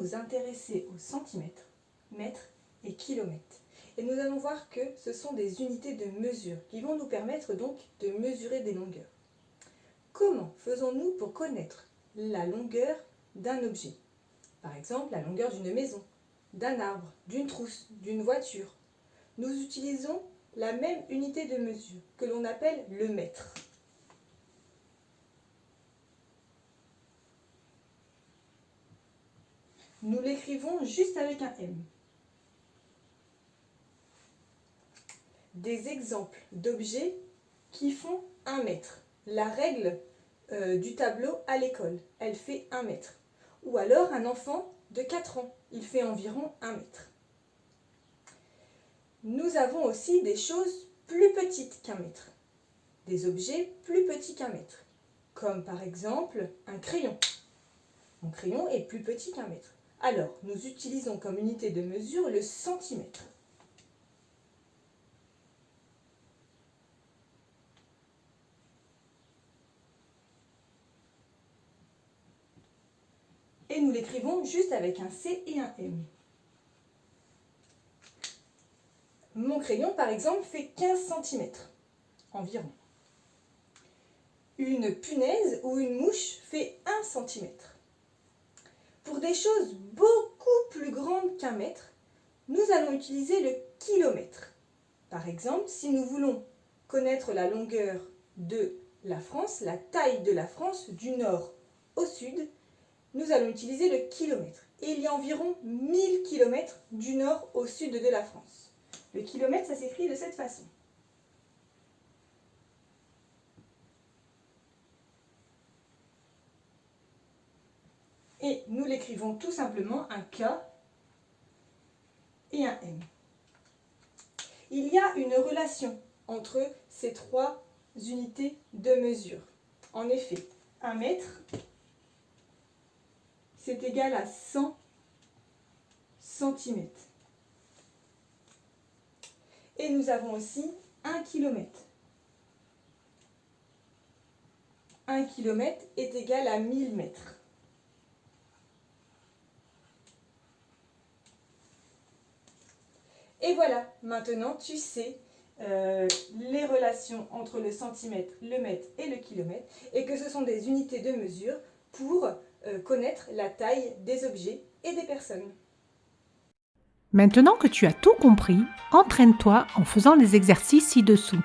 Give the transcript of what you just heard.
nous intéresser aux centimètres, mètres et kilomètres. Et nous allons voir que ce sont des unités de mesure qui vont nous permettre donc de mesurer des longueurs. Comment faisons-nous pour connaître la longueur d'un objet? Par exemple, la longueur d'une maison, d'un arbre, d'une trousse, d'une voiture. Nous utilisons la même unité de mesure que l'on appelle le mètre. Nous l'écrivons juste avec un M. Des exemples d'objets qui font 1 mètre. La règle du tableau à l'école, elle fait 1 mètre. Ou alors un enfant de 4 ans, il fait environ 1 mètre. Nous avons aussi des choses plus petites qu'un mètre. Des objets plus petits qu'un mètre. Comme par exemple un crayon. Mon crayon est plus petit qu'un mètre. Alors, nous utilisons comme unité de mesure le centimètre. Et nous l'écrivons juste avec un C et un M. Mon crayon, par exemple, fait 15 cm environ. Une punaise ou une mouche fait 1 cm. Pour des choses beaucoup plus grandes qu'un mètre, nous allons utiliser le kilomètre. Par exemple, si nous voulons connaître la longueur de la France, la taille de la France du nord au sud, nous allons utiliser le kilomètre. Et il y a environ 1000 km du nord au sud de la France. Le kilomètre, ça s'écrit de cette façon. Et nous l'écrivons tout simplement un K et un M. Il y a une relation entre ces trois unités de mesure. En effet, 1 mètre, c'est égal à 100 cm. Et nous avons aussi 1 km. 1 km est égal à 1000 mètres. Et voilà, maintenant tu sais les relations entre le centimètre, le mètre et le kilomètre, et que ce sont des unités de mesure pour connaître la taille des objets et des personnes. Maintenant que tu as tout compris, entraîne-toi en faisant les exercices ci-dessous.